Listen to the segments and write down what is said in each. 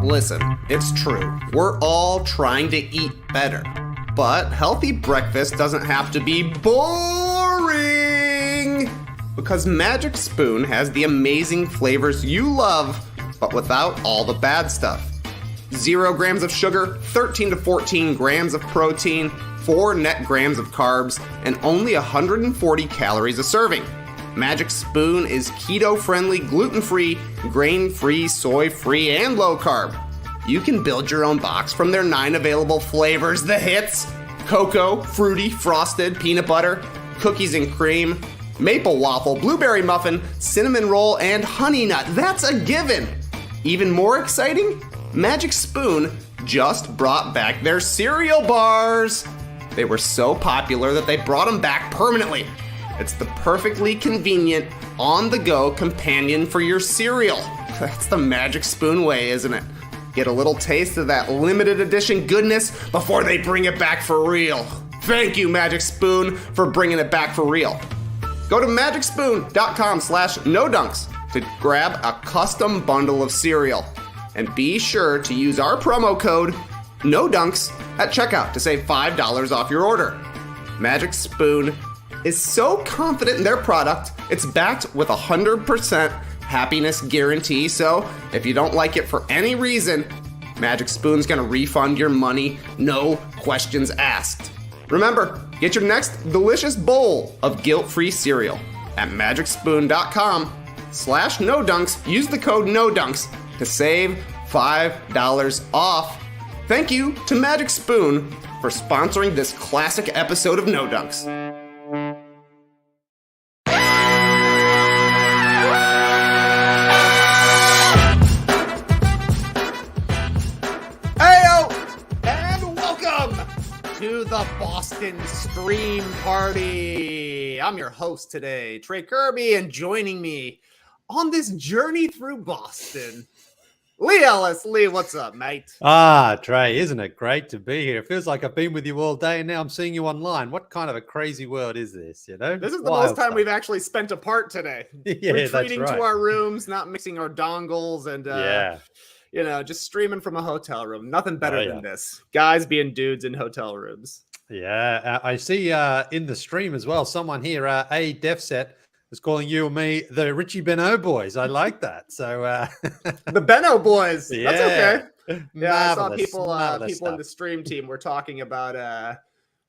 Listen, it's true. We're all trying to eat better. But healthy breakfast doesn't have to be boring! Because Magic Spoon has the amazing flavors you love, but without all the bad stuff. 0 grams of sugar, 13 to 14 grams of protein, 4 net grams of carbs, and only 140 calories a serving. Magic Spoon is keto-friendly, gluten-free, grain-free, soy-free, and low-carb. You can build your own box from their 9 available flavors. The hits: cocoa, fruity, frosted, peanut butter, cookies and cream, maple waffle, blueberry muffin, cinnamon roll, and honey nut. That's a given. Even more exciting? Magic Spoon just brought back their cereal bars. They were so popular that they brought them back permanently. It's the perfectly convenient, on-the-go companion for your cereal. That's the Magic Spoon way, isn't it? Get a little taste of that limited edition goodness before they bring it back for real. Thank you, Magic Spoon, for bringing it back for real. Go to magicspoon.com/nodunks to grab a custom bundle of cereal. And be sure to use our promo code NODUNKS at checkout to save $5 off your order. Magic Spoon is so confident in their product, it's backed with a 100% happiness guarantee. So if you don't like it for any reason, Magic Spoon's gonna refund your money, no questions asked. Remember, get your next delicious bowl of guilt-free cereal at magicspoon.com/nodunks. Use the code NODUNKS to save $5 off. Thank you to Magic Spoon for sponsoring this classic episode of No Dunks. Heyo! And welcome to the Boston Stream Party. I'm your host today, Trey Kirby, and joining me on this journey through Boston, Leigh Ellis. Leigh, what's up, mate? Trey, isn't it great to be here? It feels like I've been with you all day and now I'm seeing you online. What kind of a crazy world is this, you know? This is the most time we've actually spent apart today. Yeah, retreating that's right. to our rooms, not mixing our dongles, and just streaming from a hotel room. Nothing better than this. Guys being dudes in hotel rooms. Yeah, I see in the stream as well, someone here, A Defset, is calling you and me the Richie Beno boys. I like that. So the Beno boys. Yeah. That's okay. Yeah, Marvelous, I saw people in the stream team were talking about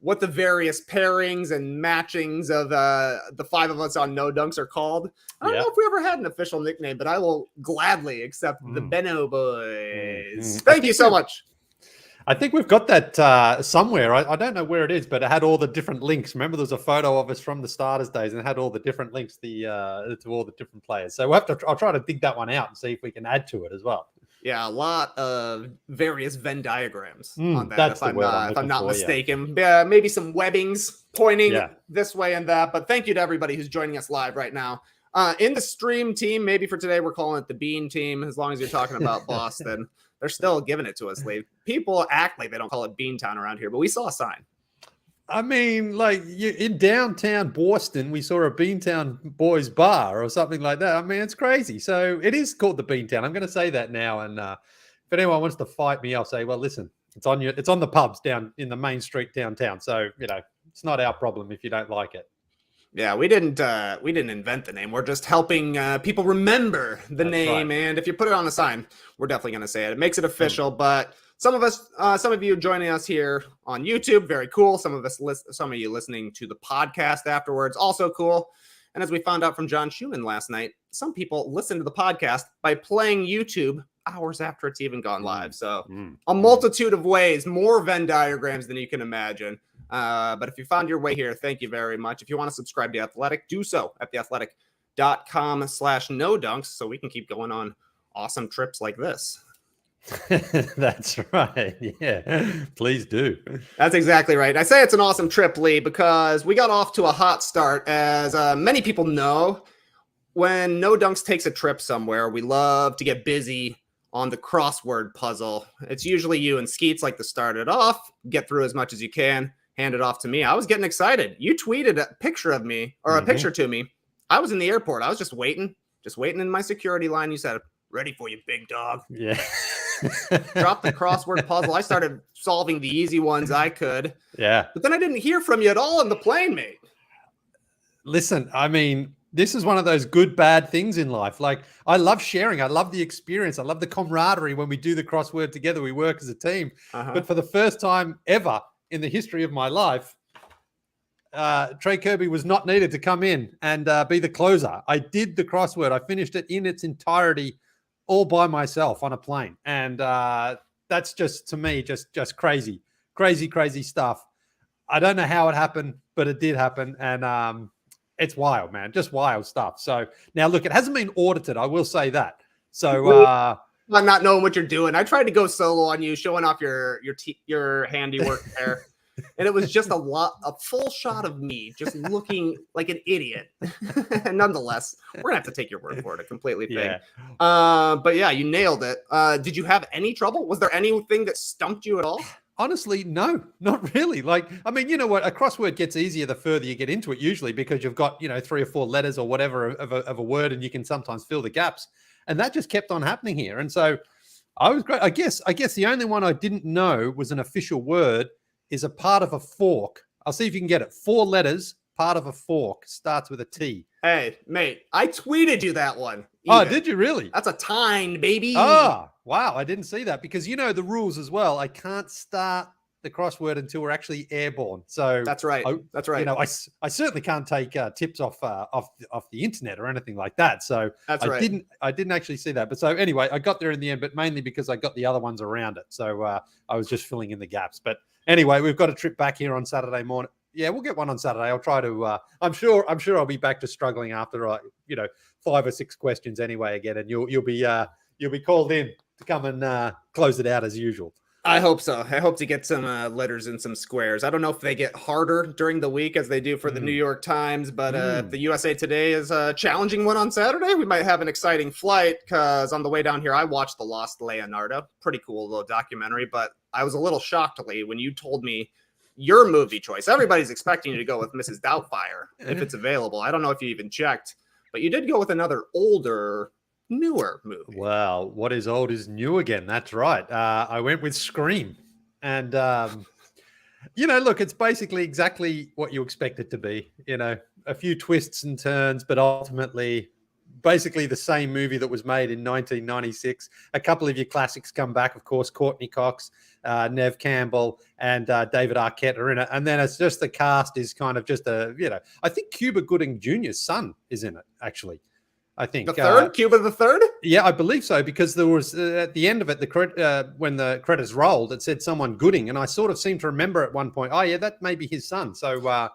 what the various pairings and matchings of the 5 of us on No Dunks are called. I don't know if we ever had an official nickname, but I will gladly accept the Beno boys. Thank you so much. I think we've got that somewhere. I don't know where it is, but it had all the different links. Remember, there was a photo of us from the starters days, and it had all the different links to all the different players. So I'll try to dig that one out and see if we can add to it as well. Yeah, a lot of various Venn diagrams on that. That's if I'm not mistaken. Yeah. Maybe some webbings pointing this way and that. But thank you to everybody who's joining us live right now. In the stream team, maybe for today we're calling it the Bean team, as long as you're talking about Boston. They're still giving it to us, Leigh. People act like they don't call it Beantown around here, but we saw a sign. I mean, like in downtown Boston, we saw a Beantown Boys Bar or something like that. I mean, it's crazy. So it is called the Beantown. I'm going to say that now. And if anyone wants to fight me, I'll say, well, listen, it's on the pubs down in the main street downtown. So, it's not our problem if you don't like it. Yeah, we didn't invent the name. We're just helping people remember the name. Right. And if you put it on a sign, we're definitely going to say it. It makes it official. But some of you joining us here on YouTube, very cool. Some of you listening to the podcast afterwards, also cool. And as we found out from John Schuhmann last night, some people listen to the podcast by playing YouTube hours after it's even gone live. So a multitude of ways, more Venn diagrams than you can imagine. But if you found your way here, thank you very much. If you want to subscribe to The Athletic, do so at theathletic.com/nodunks so we can keep going on awesome trips like this. That's right. Yeah, please do. That's exactly right. I say it's an awesome trip, Leigh, because we got off to a hot start. As many people know, when No Dunks takes a trip somewhere, we love to get busy on the crossword puzzle. It's usually you and Skeets like to start it off, get through as much as you can, hand it off to me. I was getting excited. You tweeted a picture of me, or a picture to me. I was in the airport. I was just waiting in my security line. You said, "Ready for you, big dog." Yeah. Dropped the crossword puzzle. I started solving the easy ones I could. Yeah. But then I didn't hear from you at all on the plane, mate. Listen, I mean, this is one of those good, bad things in life. Like, I love sharing. I love the experience. I love the camaraderie when we do the crossword together. We work as a team. But for the first time ever in the history of my life, Trey Kirby was not needed to come in and be the closer. I did the crossword. I finished it in its entirety all by myself on a plane. And that's just, to me, just crazy, crazy stuff. I don't know how it happened, but it did happen. And it's wild, man. Just wild stuff. So now, look, it hasn't been audited. I will say that. So I'm not knowing what you're doing. I tried to go solo on you, showing off your handiwork there. And it was just a full shot of me just looking like an idiot. Nonetheless, we're gonna have to take your word for it. A completely thing. Yeah. But yeah, you nailed it. Did you have any trouble? Was there anything that stumped you at all? Honestly, no, not really. Like, I mean, you know what? A crossword gets easier the further you get into it, usually, because you've got, 3 or 4 letters or whatever of a word, and you can sometimes fill the gaps. And that just kept on happening here. And so I was great. I guess the only one I didn't know was an official word is a part of a fork. I'll see if you can get it. 4 letters, part of a fork, starts with a T. Hey, mate, I tweeted you that one. Oh, did you really? That's a tine, baby. Oh, wow. I didn't see that because you know the rules as well. I can't start the crossword until we're actually airborne. So that's right. That's right. I certainly can't take tips off the internet or anything like that. So that's I right. I didn't actually see that. But so anyway, I got there in the end, but mainly because I got the other ones around it. So I was just filling in the gaps. But anyway, we've got a trip back here on Saturday morning. Yeah, we'll get one on Saturday. I'll try to. I'm sure I'll be back to struggling after 5 or 6 questions anyway again, and you'll be called in to come and close it out as usual. I hope so. I hope to get some letters and some squares. I don't know if they get harder during the week as they do for the New York Times, but if the USA Today is a challenging one on Saturday, we might have an exciting flight because on the way down here, I watched The Lost Leonardo. Pretty cool little documentary, but I was a little shocked, Leigh, when you told me your movie choice. Everybody's expecting you to go with Mrs. Doubtfire if it's available. I don't know if you even checked, but you did go with another older, newer movie. Well, what is old is new again. That's right. I went with Scream. And, look, it's basically exactly what you expect it to be. A few twists and turns, but ultimately basically the same movie that was made in 1996. A couple of your classics come back, of course. Courtney Cox, Nev Campbell, and David Arquette are in it. And then it's just the cast is kind of just I think Cuba Gooding Jr.'s son is in it, actually. I think the third, Cuba the third. Yeah, I believe so, because there was at the end of it, when the credits rolled, it said someone Gooding, and I sort of seem to remember at one point, oh yeah, that may be his son. So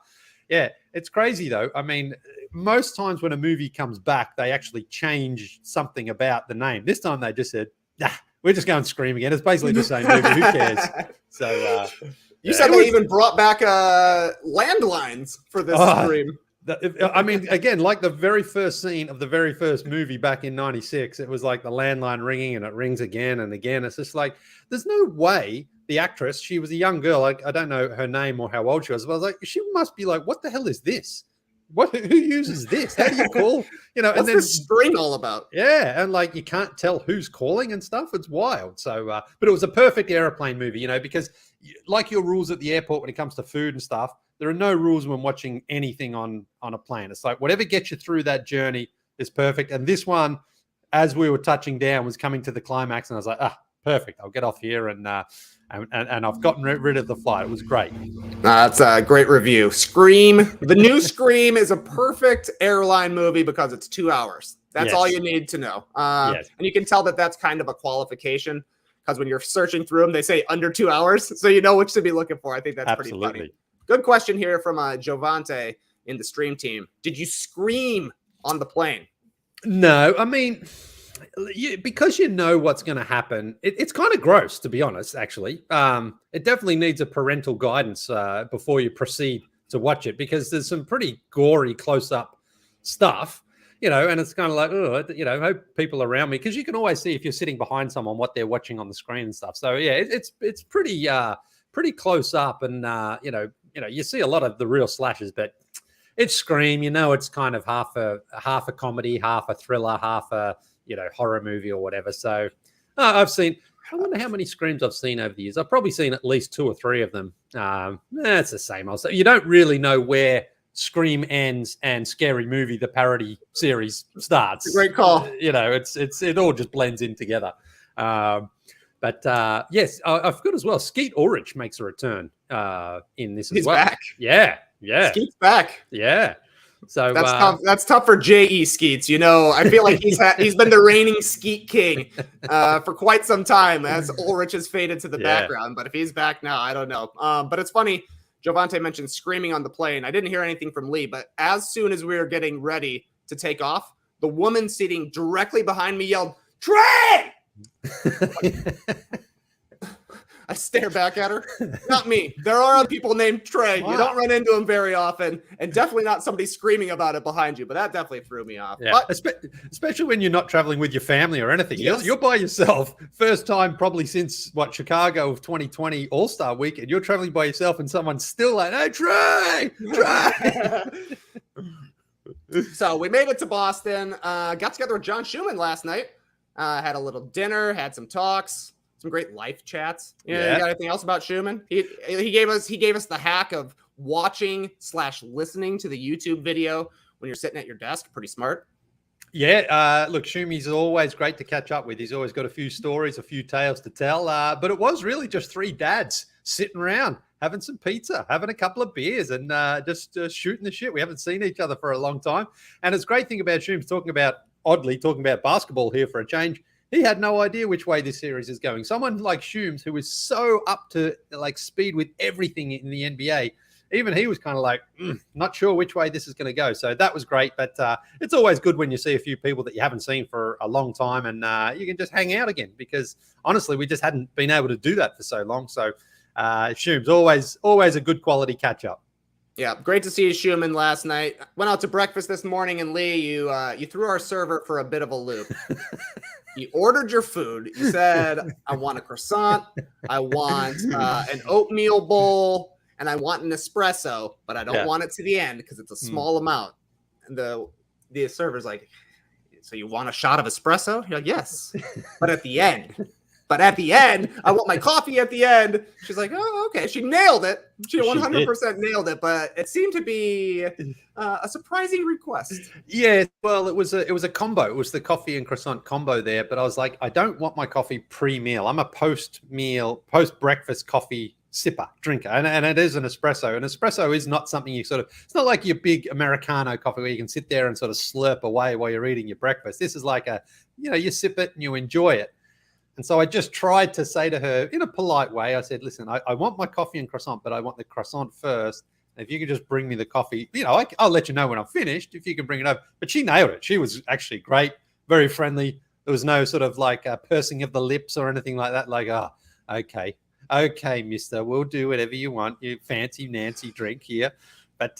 yeah, it's crazy though. I mean, most times when a movie comes back, they actually change something about the name. This time they just said, we're just going Scream again. It's basically the same movie. Who cares? So you said they even brought back landlines for this Scream. I mean, again, like the very first scene of the very first movie back in 96, it was like the landline ringing and it rings again and again. It's just like, there's no way the actress, she was a young girl. I don't know her name or how old she was, but I was like, she must be like, what the hell is this? Who uses this? How do you call? What's and then this string all about? Yeah, and like you can't tell who's calling and stuff. It's wild. So, but it was a perfect airplane movie, because like your rules at the airport when it comes to food and stuff, there are no rules when watching anything on a plane. It's like whatever gets you through that journey is perfect. And this one, as we were touching down, was coming to the climax, and I was like, perfect. I'll get off here and I've gotten rid of the flight. It was great. That's a great review. Scream. The new Scream is a perfect airline movie because it's 2 hours. That's all you need to know. And you can tell that that's kind of a qualification because when you're searching through them, they say under 2 hours. So you know which to be looking for. I think that's pretty funny. Good question here from Jovante in the stream team. Did you scream on the plane? No, I mean, because you know what's going to happen. It's kind of gross, to be honest, actually. It definitely needs a parental guidance before you proceed to watch it, because there's some pretty gory close-up stuff, and it's kind of like, I hope people around me, because you can always see if you're sitting behind someone what they're watching on the screen and stuff. So, yeah, it's pretty close up, and, you see a lot of the real slashes, but it's Scream, it's kind of half a comedy, half a thriller, half a, horror movie or whatever. So I've seen. I wonder how many Screams I've seen over the years. I've probably seen at least 2 or 3 of them. It's the same. I'll say you don't really know where Scream ends and Scary Movie, the parody series, starts. Great call. It all just blends in together. But yes, I forgot as well. Skeet Ulrich makes a return in this as well. He's back. Yeah. Skeet's back. Yeah. So that's tough. That's tough for J.E. Skeets. I feel like he's been the reigning Skeet king for quite some time as Ulrich has faded to the background. But if he's back now, I don't know. But it's funny. Jovante mentioned screaming on the plane. I didn't hear anything from Leigh, but as soon as we were getting ready to take off, the woman sitting directly behind me yelled, "Trey!" I stare back at her. Not me. There are other people named Trey. Wow. You don't run into them very often, and definitely not somebody screaming about it behind you. But that definitely threw me off. Yeah, but, especially when you're not traveling with your family or anything. Yes. You're by yourself. First time probably since Chicago of 2020 All-Star Weekend. You're traveling by yourself, and someone's still like, "Hey, Trey!" So we made it to Boston. Got together with John Schuhmann last night. Had a little dinner. Had some talks. Some great life chats. You got anything else about Schumann? He gave us the hack of watching/listening to the YouTube video when you're sitting at your desk. Pretty smart. Yeah, look, Schumy's always great to catch up with. He's always got a few stories, a few tales to tell. But it was really just 3 dads sitting around, having some pizza, having a couple of beers, and just shooting the shit. We haven't seen each other for a long time. And it's a great thing about Schum's talking about basketball here for a change. He had no idea which way this series is going. Someone like Schum's, who is so up to speed with everything in the NBA, even he was kind of like, not sure which way this is going to go. So that was great. But it's always good when you see a few people that you haven't seen for a long time and you can just hang out again, because honestly, we just hadn't been able to do that for so long. So Schum's always a good quality catch up. Yeah, great to see you, Schumann, last night. Went out to breakfast this morning, and Leigh, you threw our server for a bit of a loop. You ordered your food. You said, "I want a croissant, I want an oatmeal bowl, and I want an espresso, but I don't want it to the end because it's a small amount." And the server's like, "So you want a shot of espresso?" You're like, "Yes, but at the end." I want my coffee at the end. She's like, "Oh, okay." She nailed it. She 100% nailed it, but it seemed to be a surprising request. Yeah, well, it was a combo. It was the coffee and croissant combo there, but I was like, I don't want my coffee pre-meal. I'm a post-breakfast coffee drinker, and it is an espresso. An espresso is not something it's not like your big Americano coffee where you can sit there and sort of slurp away while you're eating your breakfast. This is like you sip it and you enjoy it. And so I just tried to say to her in a polite way, I said, "Listen, I want my coffee and croissant, but I want the croissant first. And if you can just bring me the coffee, I'll let you know when I'm finished, if you can bring it over." But she nailed it. She was actually great, very friendly. There was no sort of pursing of the lips or anything like that. Like, "Oh, okay, mister, we'll do whatever you want. You fancy Nancy drink here." But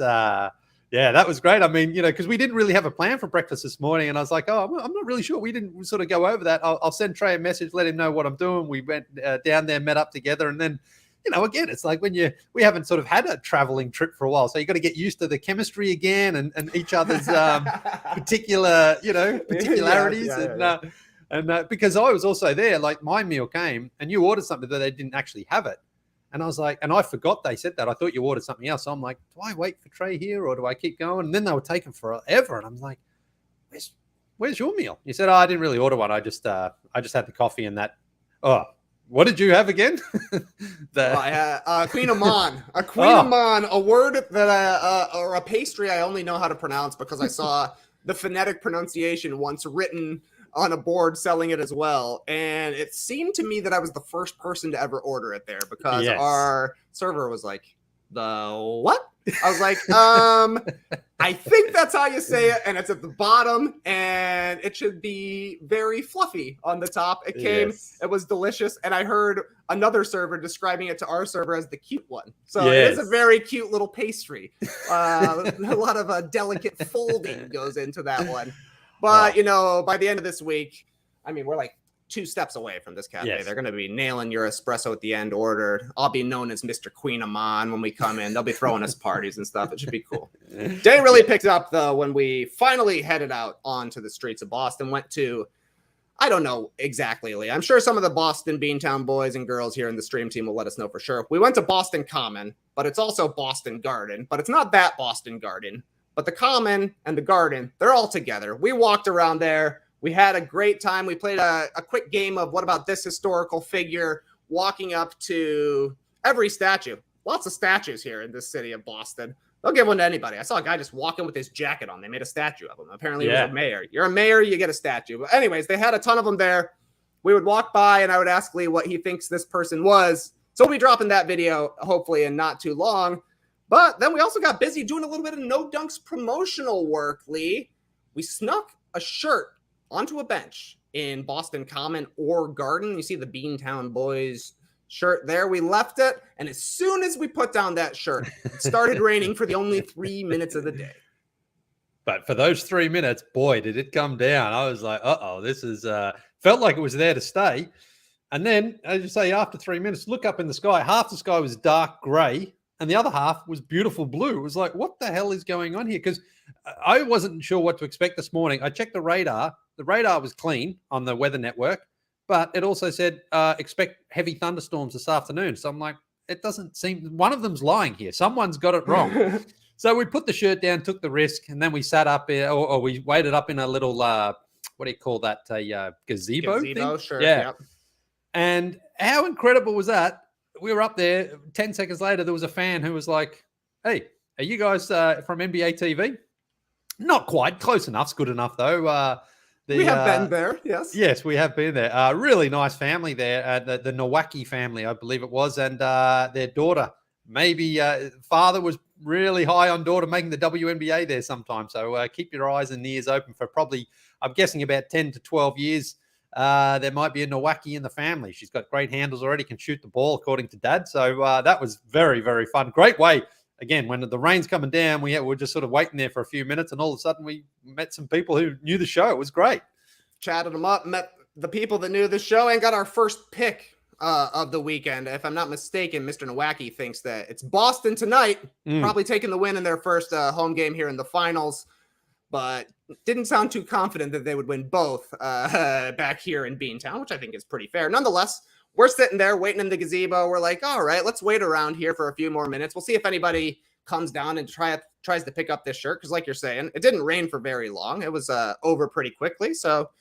yeah, that was great. I mean, because we didn't really have a plan for breakfast this morning. And I was like, I'm not really sure. We didn't sort of go over that. I'll send Trey a message, let him know what I'm doing. We went down there, met up together. And then, again, it's like when we haven't sort of had a traveling trip for a while. So you got to get used to the chemistry again and each other's particularities. And because I was also there, like my meal came and you ordered something that they didn't actually have it. And I was like, and I forgot they said that. I thought you ordered something else. So I'm like, do I wait for Trey here or do I keep going? And then they were taking forever. And I'm like, where's your meal? You said, I didn't really order one. I just had the coffee and that. Oh, what did you have again? Queen Amman. A Queen Amman, a word that or a pastry I only know how to pronounce because I saw the phonetic pronunciation once written on a board selling it as well. And it seemed to me that I was the first person to ever order it there because our server was like, "The what?" I was like, I think that's how you say it. And it's at the bottom and it should be very fluffy on the top. It came, it was delicious. And I heard another server describing it to our server as the cute one. So it is a very cute little pastry. A lot of delicate folding goes into that one. But, by the end of this week, I mean, we're like 2 steps away from this cafe. They're going to be nailing your espresso at the end ordered. I'll be known as Mr. Queen Amman when we come in. They'll be throwing us parties and stuff. It should be cool. Day really picked up, though, when we finally headed out onto the streets of Boston. Went to I don't know exactly, Lee. I'm sure some of the Boston Beantown boys and girls here in the stream team will let us know for sure. We went to Boston Common, but it's also Boston Garden. But it's not that Boston Garden. But the Common and the Garden, they're all together. We walked around there. We had a great time. We played a quick game of what about this historical figure, walking up to every statue. Lots of statues here in this city of Boston. They'll give one to anybody. I saw a guy just walking with his jacket on. They made a statue of him. Apparently, he was a mayor. You're a mayor, you get a statue. But anyways, they had a ton of them there. We would walk by, and I would ask Lee what he thinks this person was. So we'll be dropping that video, hopefully, in not too long. But then we also got busy doing a little bit of No Dunks promotional work, Lee. We snuck a shirt onto a bench in Boston Common or Garden. You see the Beantown Boys shirt there. We left it, and as soon as we put down that shirt, it started raining for the only 3 minutes of the day. But for those 3 minutes, boy, did it come down. I was like, this is felt like it was there to stay. And then, as you say, after 3 minutes, look up in the sky. Half the sky was dark gray, and the other half was beautiful blue. It was like, what the hell is going on here? Because I wasn't sure what to expect this morning. I checked the radar. The radar was clean on the weather network, but it also said expect heavy thunderstorms this afternoon. So I'm like, it doesn't seem, one of them's lying here. Someone's got it wrong. So we put the shirt down, took the risk, and then we sat up, or we waited up in a little, what do you call that, a gazebo thing? Sure. Yeah. Yep. And how incredible was that? We were up there. 10 seconds later, there was a fan who was like, hey, are you guys from NBA TV? Not quite. Close enough. It's good enough, though. We have been there, yes. Yes, we have been there. Really nice family there. The Nowacki family, I believe it was, and their daughter. Maybe father was really high on daughter making the WNBA there sometime. So keep your eyes and ears open for probably, I'm guessing, about 10 to 12 years. There might be a Nowacki in the family. She's got great handles already, can shoot the ball, according to Dad. So that was very, very fun. Great way. Again, when the rain's coming down, we were just sort of waiting there for a few minutes, and all of a sudden we met some people who knew the show. It was great. Chatted them up, met the people that knew the show, and got our first pick of the weekend. If I'm not mistaken, Mr. Nowacki thinks that it's Boston tonight, probably taking the win in their first home game here in the finals, but didn't sound too confident that they would win both back here in Beantown, which I think is pretty fair. Nonetheless, we're sitting there waiting in the gazebo. We're like, all right, let's wait around here for a few more minutes. We'll see if anybody comes down and tries to pick up this shirt. Because like you're saying, it didn't rain for very long. It was over pretty quickly. So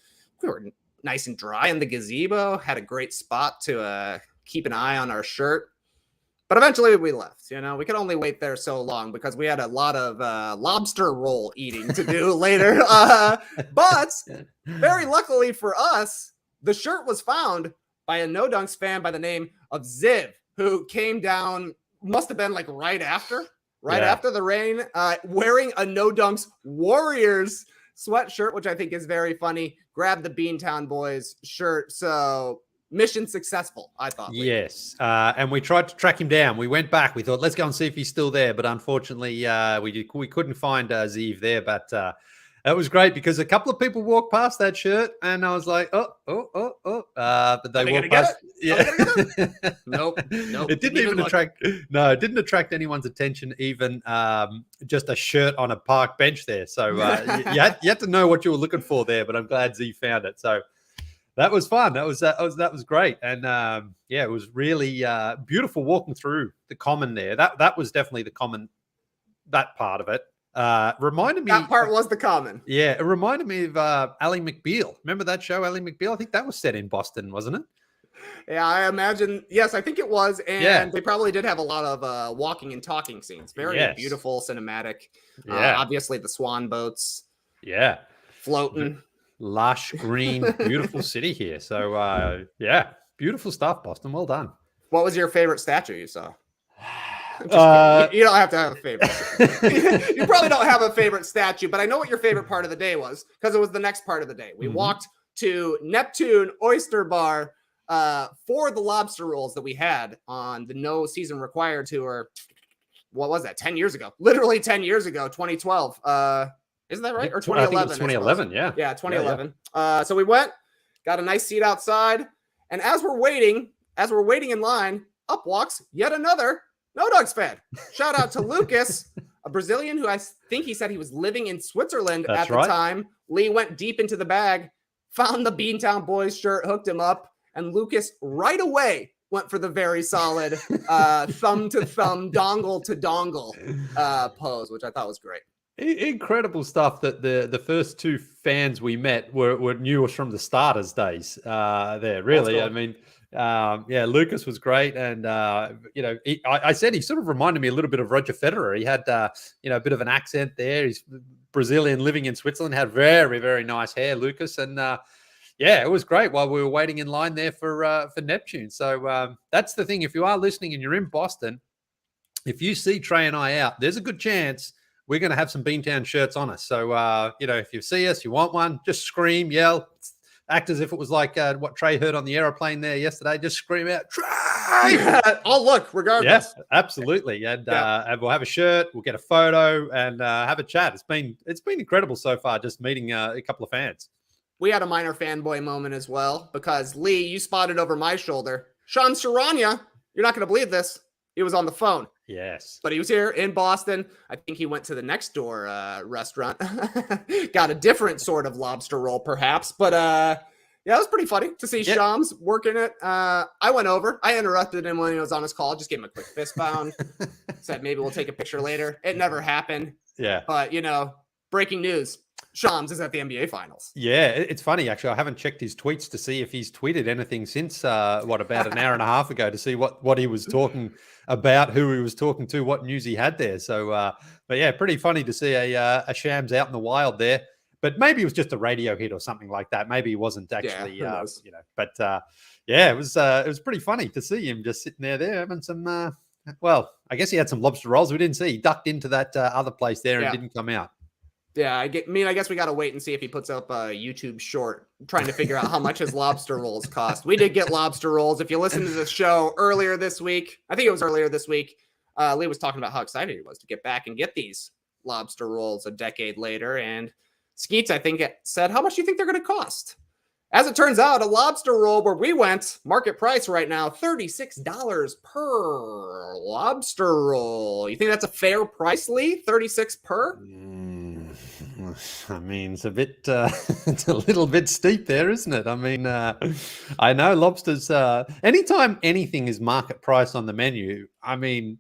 we were nice and dry in the gazebo. Had a great spot to keep an eye on our shirt. But eventually we left. We could only wait there so long because we had a lot of lobster roll eating to do later. But very luckily for us, the shirt was found by a No Dunks fan by the name of Ziv, who came down, must have been like right after the rain, wearing a No Dunks Warriors sweatshirt, which I think is very funny. Grabbed the Beantown Boys shirt. So mission successful, I thought. Yes. And we tried to track him down. We went back. We thought, let's go and see if he's still there. But unfortunately, we couldn't find Ziv there. But it was great because a couple of people walked past that shirt, and I was like, oh. But they walked past. Yeah. Nope. It didn't even attract. No, it didn't attract anyone's attention. Even just a shirt on a park bench there. So you had to know what you were looking for there. But I'm glad Z found it. So that was fun. That was great. And it was really beautiful walking through the common there. That was definitely the common. That part of it. Reminded me that part was the common. Yeah, it reminded me of Ally McBeal. Remember that show, Ally McBeal? I think that was set in Boston, wasn't it? Yeah, I imagine. Yes, I think it was. And they probably did have a lot of walking and talking scenes. Very beautiful, cinematic. Yeah. Obviously, the swan boats. Yeah. Floating. Lush, green, beautiful city here. So, beautiful stuff, Boston. Well done. What was your favorite statue you saw? You don't have to have a favorite. You probably don't have a favorite statue, but I know what your favorite part of the day was because it was the next part of the day. We walked to Neptune Oyster Bar for the lobster rolls that we had on the No Season Required tour. What was that? 10 years ago. Literally 10 years ago, 2012. Isn't that right? Or 2011? I think it was 2011, yeah. Yeah, 2011. Yeah. So we went, got a nice seat outside, and as we're waiting in line, up walks yet another No Dunks fan. Shout out to Lucas, a Brazilian who I think he said he was living in Switzerland at the time. Lee went deep into the bag, found the Beantown Boys shirt, hooked him up, and Lucas right away went for the very solid thumb to thumb, dongle to dongle pose, which I thought was great. Incredible stuff that the first two fans we met were knew us from the starters days there, really. I mean, yeah, Lucas was great. And, I said he sort of reminded me a little bit of Roger Federer. He had, a bit of an accent there. He's Brazilian living in Switzerland, had very, very nice hair, Lucas. And, yeah, it was great while we were waiting in line there for Neptune. So that's the thing. If you are listening and you're in Boston, if you see Trey and I out, there's a good chance we're going to have some Beantown shirts on us. So, if you see us, you want one, just scream, yell, act as if it was like what Trey heard on the airplane there yesterday. Just scream out, Trey! I'll look regardless. Yeah, absolutely. And we'll have a shirt, we'll get a photo and have a chat. It's been incredible so far, just meeting a couple of fans. We had a minor fanboy moment as well because, Lee, you spotted over my shoulder. Sean Saranya, you're not going to believe this. He was on the phone. Yes. But he was here in Boston. I think he went to the next door restaurant. Got a different sort of lobster roll, perhaps. But, yeah, it was pretty funny to see Shams working it. I went over. I interrupted him when he was on his call. Just gave him a quick fist pound. Said maybe we'll take a picture later. It never happened. Yeah. But, breaking news. Shams is at the NBA Finals. Yeah, it's funny, actually. I haven't checked his tweets to see if he's tweeted anything since, about an hour and a half ago to see what he was talking about, who he was talking to, what news he had there. So, but yeah, pretty funny to see a Shams out in the wild there. But maybe it was just a radio hit or something like that. Maybe he wasn't actually, But yeah, it was pretty funny to see him just sitting there having some. I guess he had some lobster rolls. We didn't see. He ducked into that other place there and didn't come out. Yeah, I guess we got to wait and see if he puts up a YouTube short trying to figure out how much his lobster rolls cost. We did get lobster rolls. If you listen to the show earlier this week, I think it was earlier this week, Lee was talking about how excited he was to get back and get these lobster rolls a decade later. And Skeets, I think, said, how much do you think they're going to cost? As it turns out, a lobster roll where we went, market price right now, $36 per lobster roll. You think that's a fair price, Lee? $36 per? I mean, it's a bit, it's a little bit steep there, isn't it? I mean, I know lobsters, anytime anything is market price on the menu, I mean,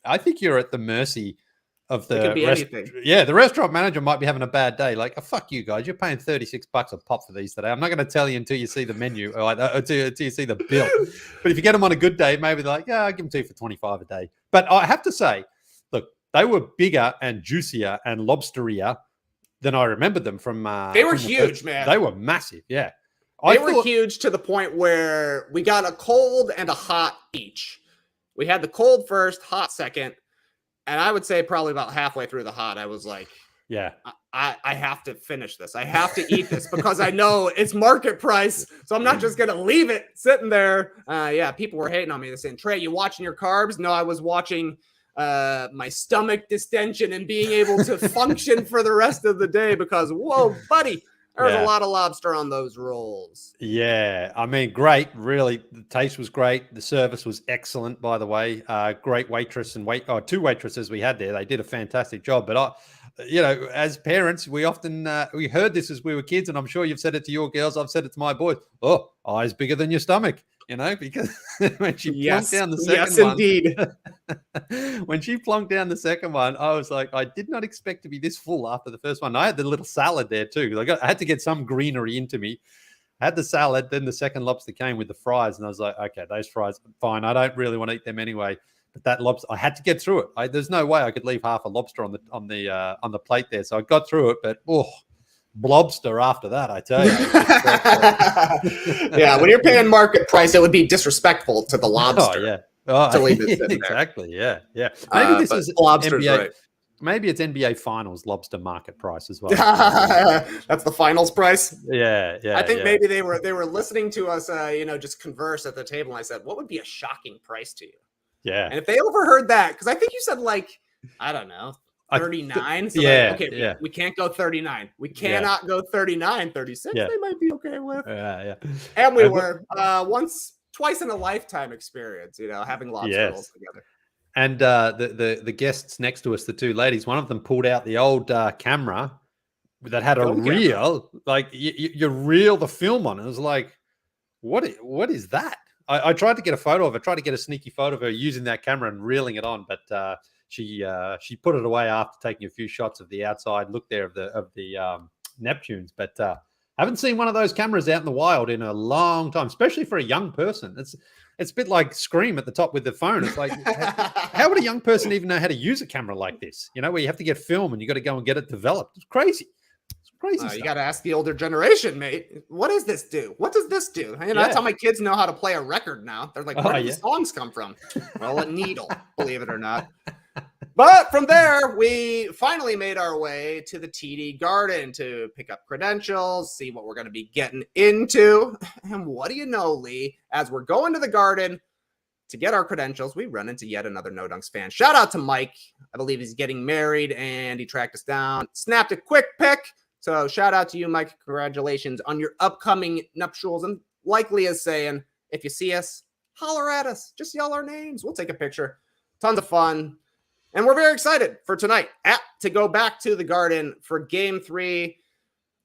I think you're at the mercy of the anything. Yeah, the restaurant manager might be having a bad day. Like, oh, fuck you guys, you're paying $36 a pop for these today. I'm not going to tell you until you see the menu or until you see the bill. But if you get them on a good day, maybe they're like, yeah, I'll give them to you for $25 a day. But I have to say, look, they were bigger and juicier and lobsterier than I remember them from. They were huge, man. They were massive. Yeah, they were huge to the point where we got a cold and a hot each. We had the cold first, hot second. And I would say probably about halfway through the hot, I was like, yeah, I have to finish this. I have to eat this because I know it's market price. So I'm not just going to leave it sitting there. Yeah, people were hating on me. They're saying, Trey, you watching your carbs? No, I was watching my stomach distension and being able to function for the rest of the day because, whoa, buddy. There was a lot of lobster on those rolls. Yeah. I mean, great. Really, the taste was great. The service was excellent, by the way. Great waitress and two waitresses we had there. They did a fantastic job. But, as parents, we often, we heard this as we were kids, and I'm sure you've said it to your girls. I've said it to my boys. Oh, eyes bigger than your stomach, because when she plunked down the second one. Yes, indeed. When she plunked down the second one, I was like, I did not expect to be this full after the first one. I had the little salad there too. I had to get some greenery into me. I had the salad, then the second lobster came with the fries, and I was like, okay, those fries, fine. I don't really want to eat them anyway. But that lobster, I had to get through it. There's no way I could leave half a lobster on the plate there. So I got through it, but blobster after that, I tell you. Yeah, when you're paying market price, it would be disrespectful to the lobster. Oh, yeah. To leave it sitting exactly. there. Yeah. Maybe this is lobster's NBA. Right. Maybe it's NBA Finals lobster market price as well. That's the finals price. Yeah. I think maybe they were listening to us, just converse at the table. And I said, "What would be a shocking price to you?" Yeah. And if they overheard that, because I think you said I don't know, 39. So we can't go 39. We cannot go 39, 36. Yeah. They might be okay with. Yeah. And we were twice in a lifetime experience, having lobster rolls together. And the guests next to us, the two ladies, one of them pulled out the old camera that had a Film camera. reel, like you reel the film on. It was like, what is that? I tried to get a photo of it, tried to get a sneaky photo of her using that camera and reeling it on, but she put it away after taking a few shots of the outside look there of the Neptunes. But haven't seen one of those cameras out in the wild in a long time, especially for a young person. It's a bit like Scream at the top with the phone. It's like, how would a young person even know how to use a camera like this? You know, where you have to get film and you got to go and get it developed. It's crazy. It's crazy stuff. You got to ask the older generation, mate. What does this do? What does this do? And that's how my kids know how to play a record now. They're like, where do these songs come from? Well, a needle, believe it or not. But from there, we finally made our way to the TD Garden to pick up credentials, see what we're going to be getting into. And what do you know, Lee? As we're going to the Garden to get our credentials, we run into yet another No Dunks fan. Shout out to Mike. I believe he's getting married, and he tracked us down, snapped a quick pic. So shout out to you, Mike. Congratulations on your upcoming nuptials. And likely is saying, if you see us, holler at us. Just yell our names. We'll take a picture. Tons of fun. And we're very excited for tonight to go back to the Garden for Game 3.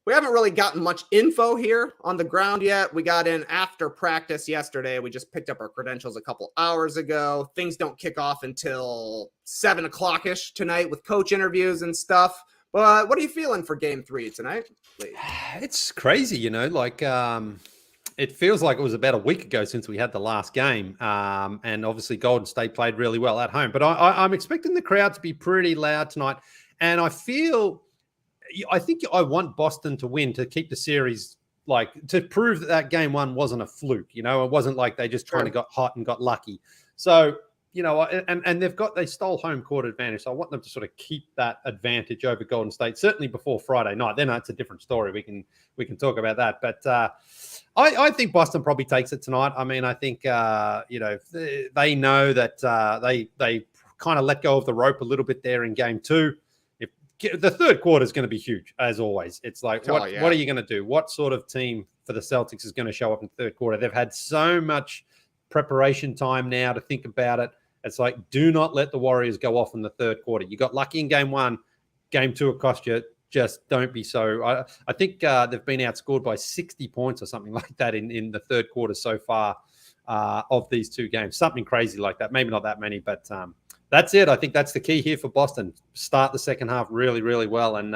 We haven't really gotten much info here on the ground yet. We got in after practice yesterday. We just picked up our credentials a couple hours ago. Things don't kick off until 7 o'clock-ish tonight with coach interviews and stuff. But what are you feeling for Game 3 tonight, Lee? It's crazy, you know, like it feels like it was about a week ago since we had the last game. And obviously Golden State played really well at home. But I'm expecting the crowd to be pretty loud tonight. And I think I want Boston to win to keep the series, like to prove that game one wasn't a fluke. You know, it wasn't like they just kind of got hot and got lucky. So, you know, and they stole home court advantage. So I want them to sort of keep that advantage over Golden State, certainly before Friday night. Then it's a different story. We can talk about that. But I think Boston probably takes it tonight. I mean, I think, you know, they know that they kind of let go of the rope a little bit there in Game 2. The third quarter is going to be huge, as always. It's like, what are you going to do? What sort of team for the Celtics is going to show up in the third quarter? They've had so much preparation time now to think about it. It's like, do not let the Warriors go off in the third quarter. You got lucky in Game 1. Game 2, it cost you. Just don't be so. I think they've been outscored by 60 points or something like that in the third quarter so far of these two games. Something crazy like that. Maybe not that many, but that's it. I think that's the key here for Boston. Start the second half really, really well, and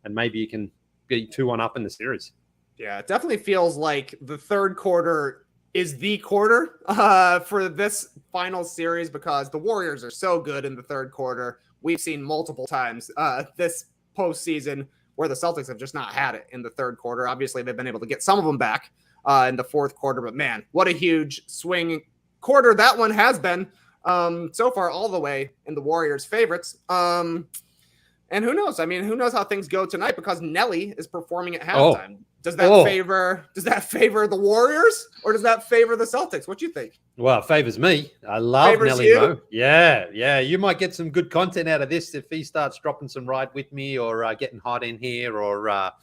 maybe you can get 2-1 up in the series. Yeah, it definitely feels like the third quarter is the quarter for this final series because the Warriors are so good in the third quarter. We've seen multiple times this postseason where the Celtics have just not had it in the third quarter. Obviously, they've been able to get some of them back in the fourth quarter, but man, what a huge swing quarter that one has been. So far all the way in the Warriors' favorites. And who knows? I mean, who knows how things go tonight because Nelly is performing at halftime. Does that favor the Warriors or does that favor the Celtics? What do you think? Well, it favors me. I love Favors Nelly you? Mo. Yeah. You might get some good content out of this if he starts dropping some Ride With Me or getting hot in here or a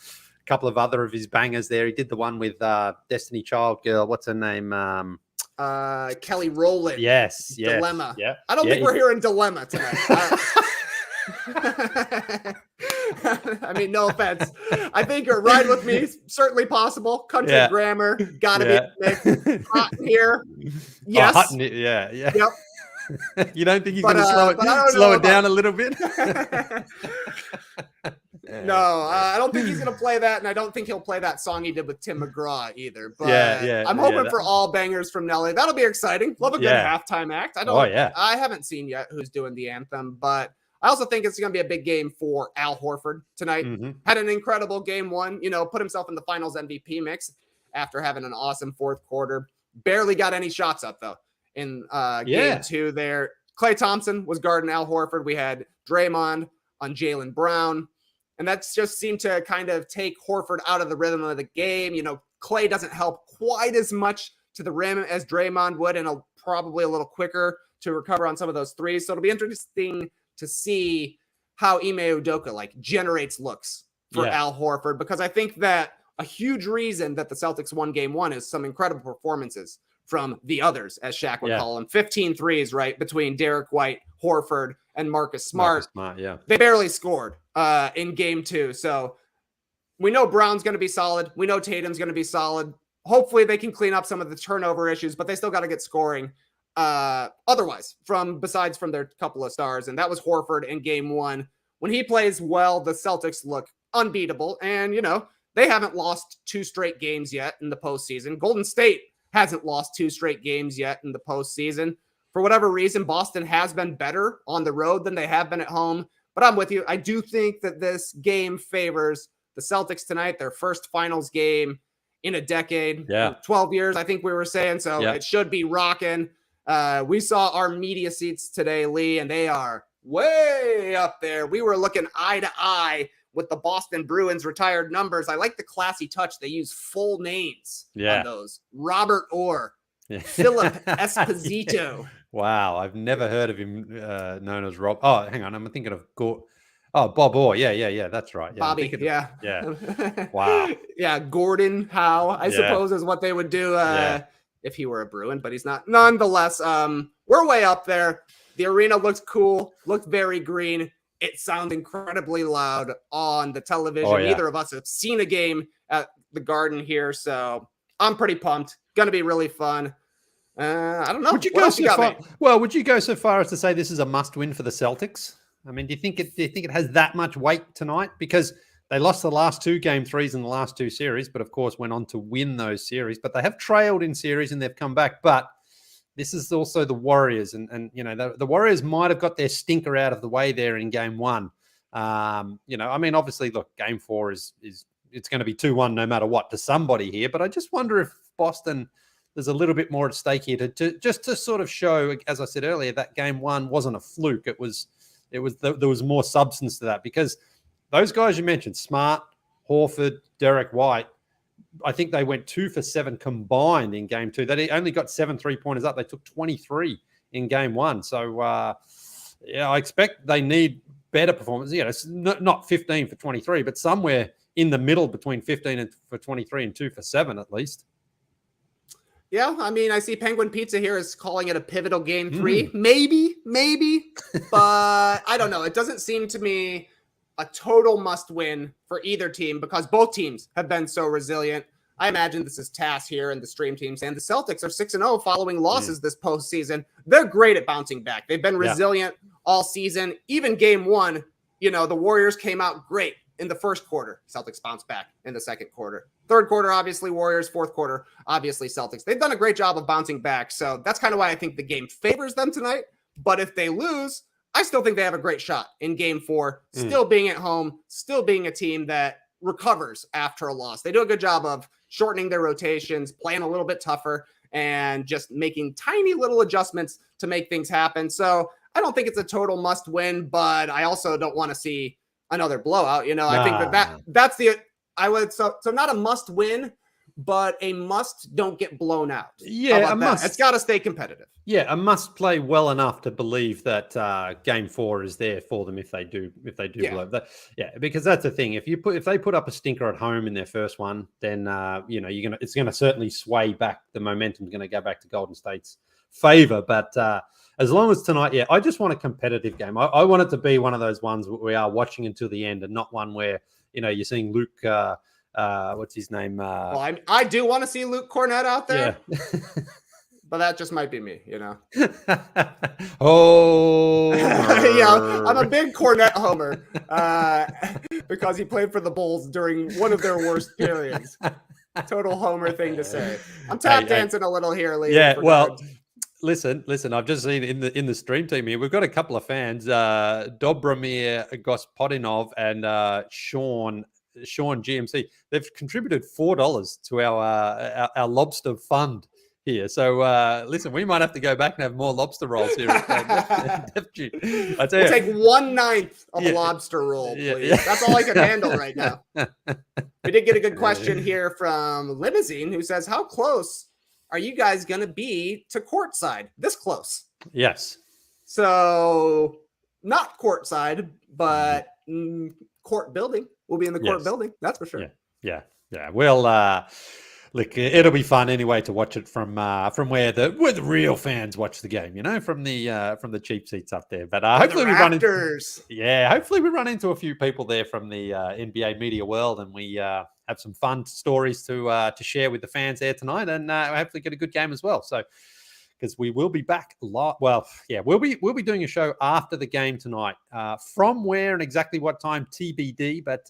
couple of other of his bangers there. He did the one with Destiny Child girl. What's her name? Kelly Rowland. Yes. Dilemma. Yeah. I don't think we're hearing Dilemma tonight. I mean, no offense. I think a Ride With Me is certainly possible. Country grammar. Gotta be hot in here. Yes. Hot in it. Yeah. Yep. You don't think he's going to slow it down a little bit? No, I don't think he's going to play that, and I don't think he'll play that song he did with Tim McGraw either. But I'm hoping for all bangers from Nelly. That'll be exciting. Love a good halftime act. I haven't seen yet who's doing the anthem, but I also think it's going to be a big game for Al Horford tonight. Mm-hmm. Had an incredible Game 1, put himself in the Finals MVP mix after having an awesome fourth quarter. Barely got any shots up, though, in Game 2 there. Klay Thompson was guarding Al Horford. We had Draymond on Jaylen Brown. And that's just seemed to kind of take Horford out of the rhythm of the game. Klay doesn't help quite as much to the rim as Draymond would, and probably a little quicker to recover on some of those threes. So it'll be interesting to see how Ime Udoka generates looks for Al Horford, because I think that a huge reason that the Celtics won Game 1 is some incredible performances from the others, as Shaq would call them. 15 threes, right, between Derek White, Horford, and Marcus Smart. They barely scored in Game 2. So we know Brown's going to be solid. We know Tatum's going to be solid. Hopefully they can clean up some of the turnover issues, but they still got to get scoring. Otherwise, besides from their couple of stars, and that was Horford in game 1. When he plays well, the Celtics look unbeatable, and they haven't lost 2 straight games yet in the postseason. Golden State hasn't lost 2 straight games yet in the postseason. For whatever reason, Boston has been better on the road than they have been at home. But I'm with you. I do think that this game favors the Celtics tonight, their first finals game in a decade, 12 years, I think we were saying. So it should be rocking. We saw our media seats today, Lee, and they are way up there. We were looking eye to eye with the Boston Bruins retired numbers. I like the classy touch. They use full names on those. Robert Orr, Philip Esposito. Wow, I've never heard of him known as Rob. Oh, hang on, I'm thinking of Bob Orr. Yeah, that's right. Yeah, Bobby, yeah. Wow. Yeah, Gordon Howe, I suppose, is what they would do if he were a Bruin, but he's not. Nonetheless, we're way up there. The arena looks cool, looked very green. It sounds incredibly loud on the television. Neither of us have seen a game at the Garden here, so I'm pretty pumped. Going to be really fun. I don't know. Would you go so far? Well, would you go so far as to say this is a must-win for the Celtics? I mean, do you think it has that much weight tonight? Because they lost the last 2 game 3s in the last 2 series, but of course went on to win those series. But they have trailed in series and they've come back. But this is also the Warriors, and the Warriors might have got their stinker out of the way there in game 1. I mean, obviously, look, game 4 is it's going to be 2-1 no matter what to somebody here. But I just wonder if Boston, there's a little bit more at stake here to sort of show, as I said earlier, that game 1 wasn't a fluke. There was more substance to that, because those guys you mentioned, Smart, Horford, Derek White, I think they went 2 for 7 combined in game 2. They only got 7 3-pointers up. They took 23 in game 1. So, I expect they need better performance. It's not 15 for 23, but somewhere in the middle between 15 for 23 and 2 for 7 at least. Yeah, I mean, I see Penguin Pizza here is calling it a pivotal game 3. Maybe, but I don't know. It doesn't seem to me a total must win for either team, because both teams have been so resilient. I imagine this is Tass here and the stream team saying the Celtics are 6-0 following losses this postseason. They're great at bouncing back. They've been resilient all season. Even game 1, the Warriors came out great in the first quarter. Celtics bounced back in the second quarter. Third quarter, obviously Warriors. Fourth quarter, obviously Celtics. They've done a great job of bouncing back. So that's kind of why I think the game favors them tonight. But if they lose, I still think they have a great shot in game 4, still being at home, still being a team that recovers after a loss. They do a good job of shortening their rotations, playing a little bit tougher, and just making tiny little adjustments to make things happen. So I don't think it's a total must win, but I also don't want to see another blowout. I think that's so not a must win, but a must don't get blown out. Yeah, a must. It's got to stay competitive. Yeah, a must play well enough to believe that game 4 is there for them if they do blow that. Yeah, because that's the thing. If they put up a stinker at home in their first one, then it's gonna certainly sway back. The momentum's gonna go back to Golden State's favor. But as long as tonight, I just want a competitive game. I want it to be one of those ones where we are watching until the end, and not one where you're seeing Luke. What's his name? Well, I do want to see Luke Cornett out there. Yeah. But that just might be me, Oh, I'm a big Cornett homer because he played for the Bulls during one of their worst periods. Total homer thing to say. I'm tap dancing a little here, Lee. Yeah, well, listen. I've just seen in the stream team here, we've got a couple of fans, Dobromir Gospodinov and Sean GMC. They've contributed $4 to our Lobster fund here. So listen, we might have to go back and have more lobster rolls here. We'll take 1/9 of a lobster roll, please. That's all I can handle right now. We did get a good question here from Limousine, who says, how close are you guys going to be to courtside? This close. Yes. So not courtside, but court building. We'll be in the court building. That's for sure. Yeah. Well, Look, it'll be fun anyway to watch it from where the real fans watch the game, from the cheap seats up there. But hopefully hopefully we run into a few people there from the NBA media world, and we have some fun stories to share with the fans there tonight, and hopefully get a good game as well. So, because we will be back live. Well, yeah, we'll be doing a show after the game tonight. From where and exactly what time, TBD. But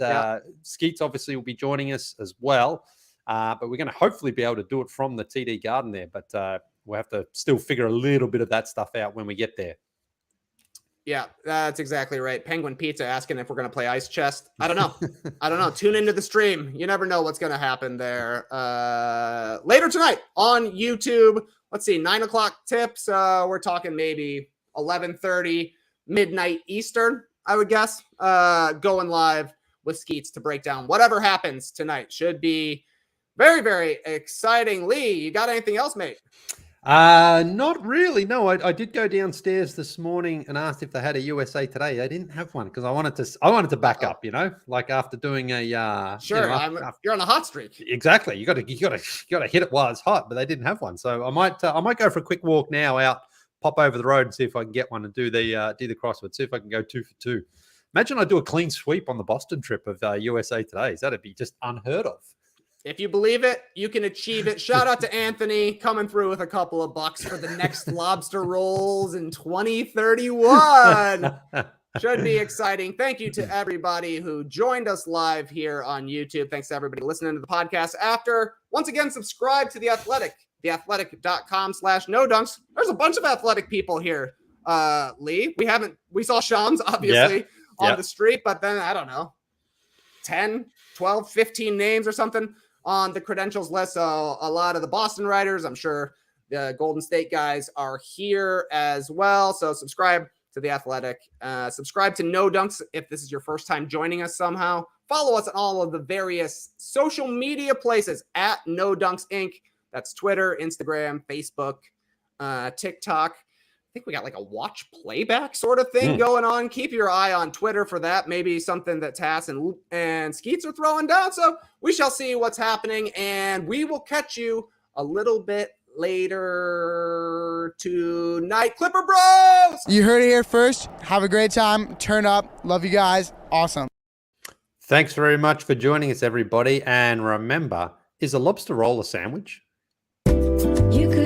Skeets obviously will be joining us as well. But we're going to hopefully be able to do it from the TD Garden there. But we'll have to still figure a little bit of that stuff out when we get there. Yeah, that's exactly right. Penguin Pizza asking if we're going to play Ice Chest. I don't know. Tune into the stream. You never know what's going to happen there. Later tonight on YouTube. Let's see, 9 o'clock tips. We're talking maybe 11:30 midnight Eastern, I would guess. Going live with Skeets to break down whatever happens tonight. Should be very, very exciting. Leigh, you got anything else, mate? Not really. No, I did go downstairs this morning and asked if they had a USA Today. They didn't have one because I wanted to back up. Like after doing a sure. You're on a hot streak. Exactly. You got to hit it while it's hot, but they didn't have one. So I might go for a quick walk now out, pop over the road and see if I can get one and do the crossword. See if I can go 2 for 2. Imagine I do a clean sweep on the Boston trip of USA Today's. That'd be just unheard of. If you believe it, you can achieve it. Shout out to Anthony coming through with a couple of bucks for the next lobster rolls in 2031. Should be exciting. Thank you to everybody who joined us live here on YouTube. Thanks to everybody listening to the podcast after. Once again, subscribe to The Athletic, theathletic.com/no-dunks. There's a bunch of athletic people here, Leigh. We saw Shams, obviously, on the street, but then, I don't know, 10, 12, 15 names or something on the credentials list. So a lot of the Boston writers, I'm sure the Golden State guys are here as well. So subscribe to The Athletic. Subscribe to No Dunks if this is your first time joining us somehow. Follow us on all of the various social media places at No Dunks Inc. That's Twitter, Instagram, Facebook, TikTok. I think we got like a watch playback sort of thing going on. Keep your eye on Twitter for that. Maybe something that Tass and Skeets are throwing down. So we shall see what's happening, and we will catch you a little bit later tonight. Clipper Bros! You heard it here first. Have a great time. Turn up. Love you guys. Awesome. Thanks very much for joining us, everybody. And remember, is a lobster roll a sandwich? You could